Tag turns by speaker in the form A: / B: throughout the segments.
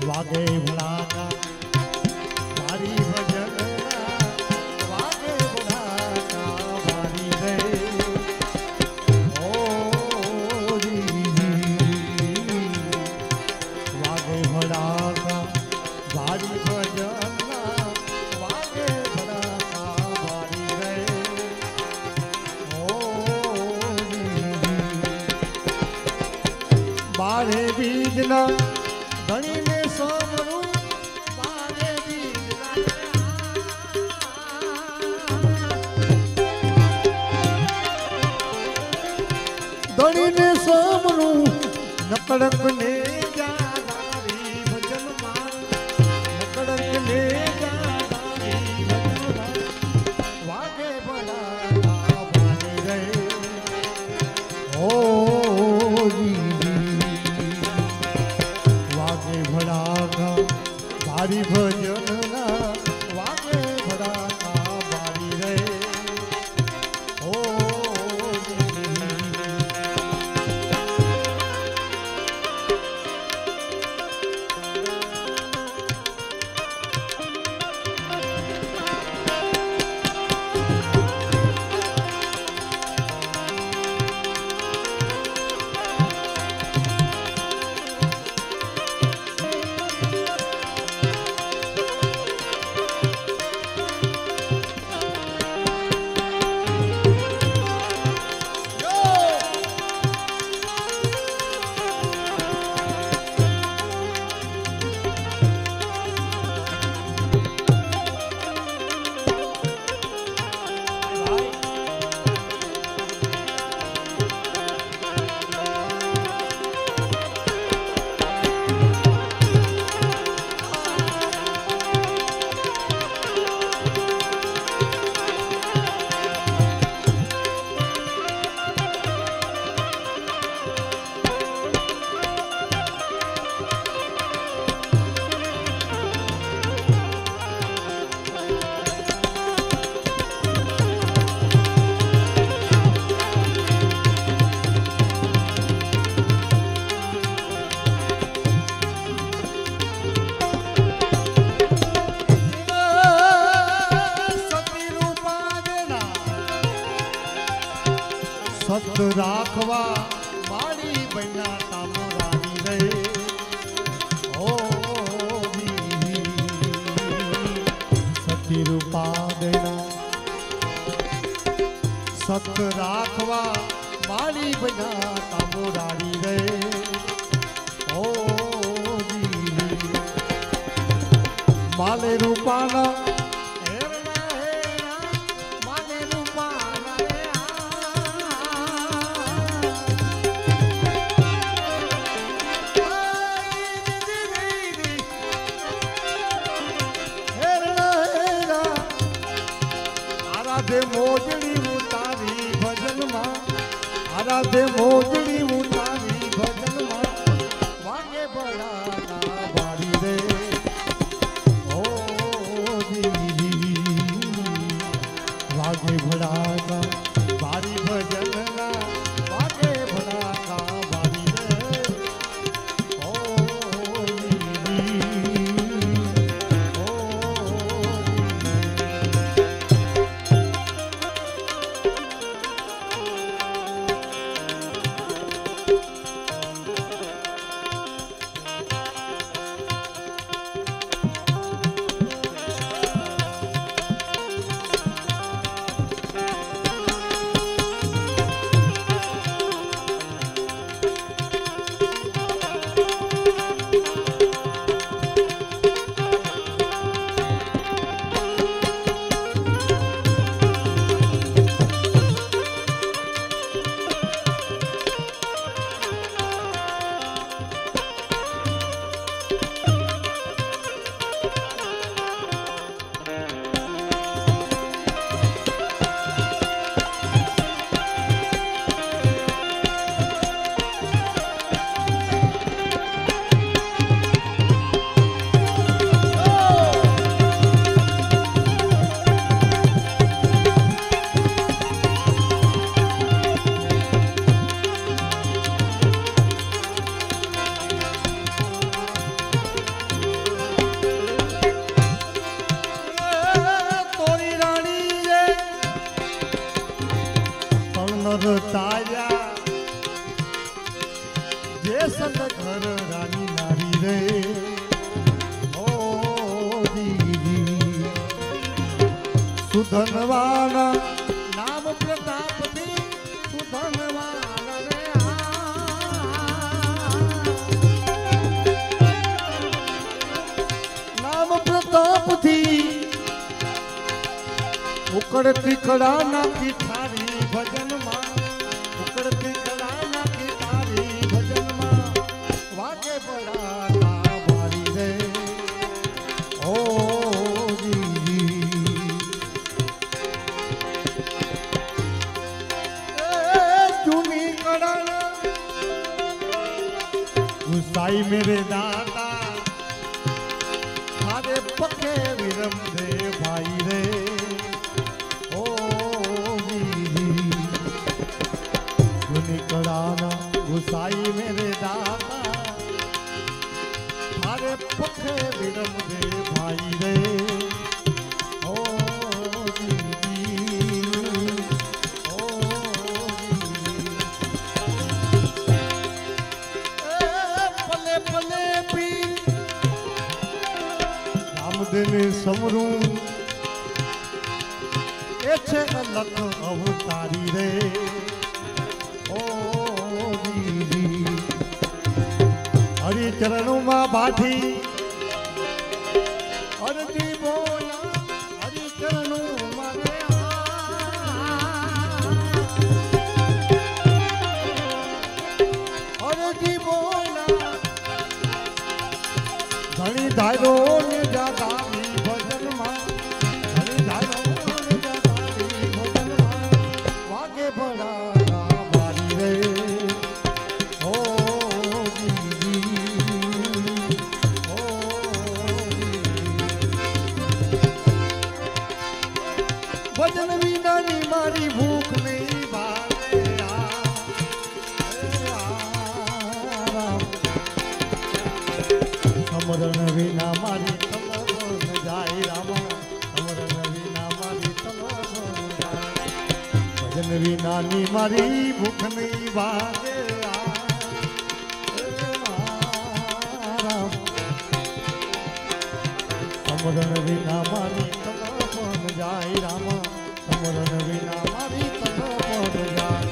A: વાગે ભલાકા મારી ભજન વાગે ભલાકા મારી રે વાગે ભલાકા મારી ભજન વાગે ભલાકા મારી રે બારે બીજના ધણીને સોમરું બારે ધણીને સોમરું નકડક ને જાનારી ભજનમાં નકડક ને જાનારી ભજનમાં વાગે ભલા વાગે રે ઓ મારી ભજનના વાગે ભડાકા મારી રે ઓ સત રાખવા મારી બન્યા તામરાની રે ઓ સતી રૂપા દેના સત રાખવા મારી બન્યા તામરાની રે ઓ માલે રૂપાના મોજડી ઉતારી ભજનમાં આરાધે મોજડી ઉતારી ભજનમાં વાગે ભલાકા વારી રે ઓ વાગે ભલાકા વારી ભજનના વાગે ભલાકા વારી રે ઓ તાર્યા જે સંત ઘર રાની નારી રે ઓ દીદી સુધનવાના નામ પ્રતાપથી સુધનવાના રે નામ પ્રતાપથી ઉકળતી કળા નાખી થારી ભજનમાં ઉકળતી કળા નાખી થારી ભજનમાં વાગે પડા મારી રે ઓ જૂની કળા ગુસાઈ મેરે દાતા થારે પકે વિરમ દે ભાઈ રે गुसाई मेरे दाता थारे पखे विरम दे भाई रे ओ दीदी ओ पले पले पी रामदेव समरूं ए छे अलग अवतारी रे हरि चरणों में बाधी अरजी बोला हरि चरणों में अरजी बोला घणी धारो ने जागावी भजन में घणी धारो ने जागावी भजन में वागे बड़ा मारी रे भजन विना नी मारी भूख नहीं भागे समरण विना मारी तमन जाए रामा समरण विना मारी तमन जाए भजन विना नी मारी भूख नहीं भागे समरण विना मारी तमन जाए रामा समरण विना मारी तमन जाए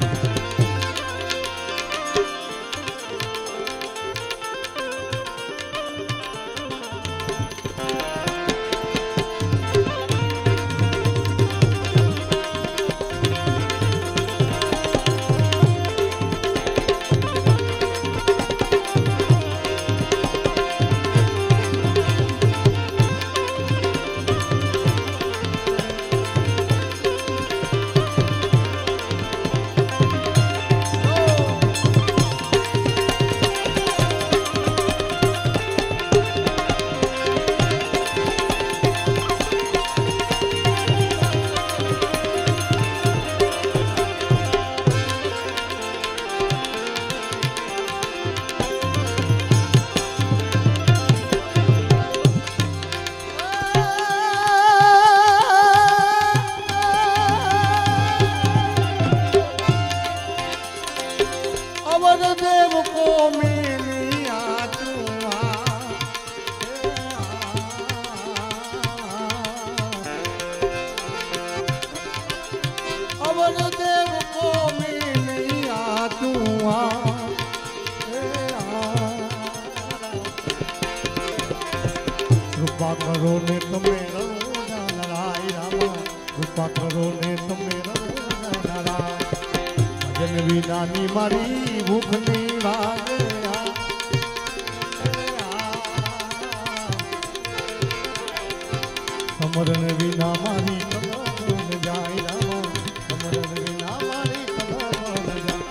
A: देव को मिलिया अवर देव को मिलिया कृपा करो ने तमे नाराय रामा कृपा करो ने तमे नाराय भजन विना नी मारी भूख नहीं लागे समरण विना मारी तमन जाए रामा समरण विना मारी तमन जाए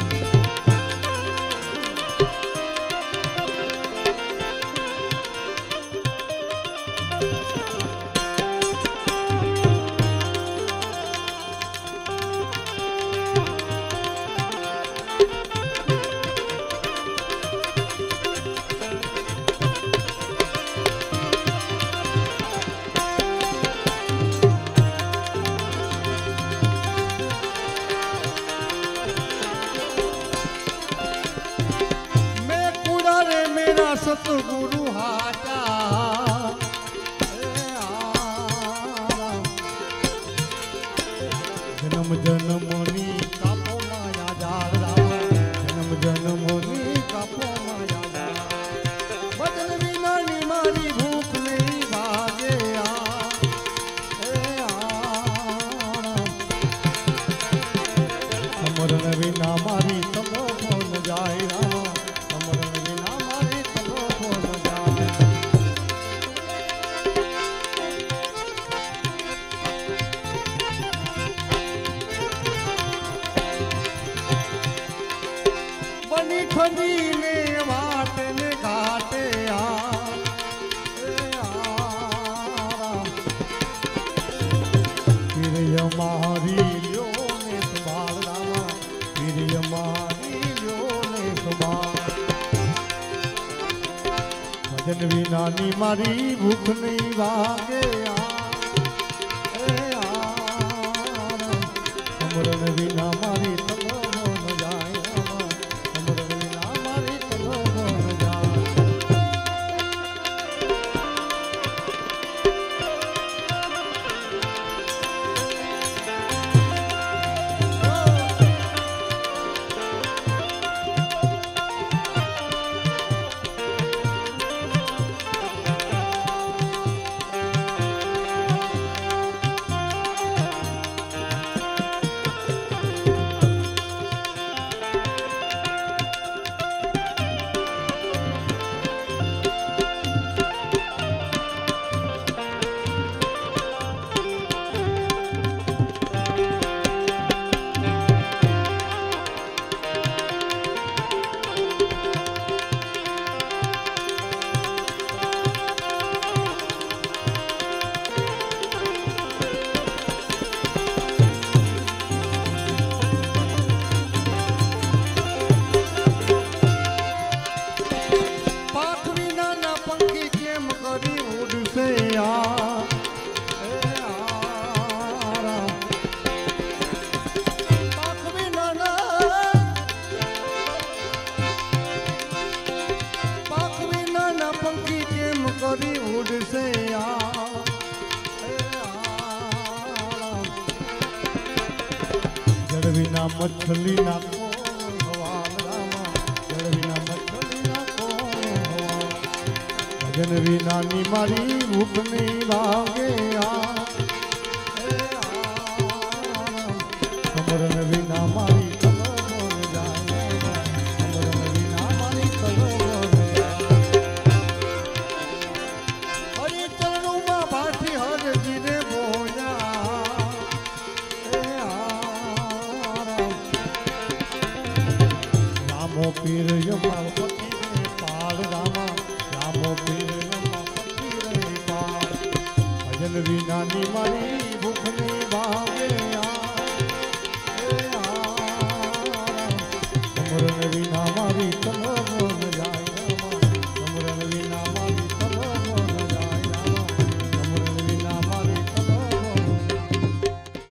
A: ભજન વિનાની મારી ભૂખ નહીં વાગે સમરણ વિના મારી તલો ન જાય સમરણ વિના મારી તલો ન જાય જળ વિના મછલી ના કોણ ભગવાન રામા જળ વિના મછલી ના કોણ ભગવાન ભજન વિનાની મારી ભૂખ નહીં વાગે સમરણ વિના મારી તલો ન જાય સમરણ વિના મારી તલો ન જાય હરિ ચરણોમાં ભાસી હર જીરે બોયા રામો પીર યમા ફકીરે પાલ રામા રામો પીર યમા ફકીરે પાલ ભજન વિનાની મારી ભૂખ નહીં ભાગે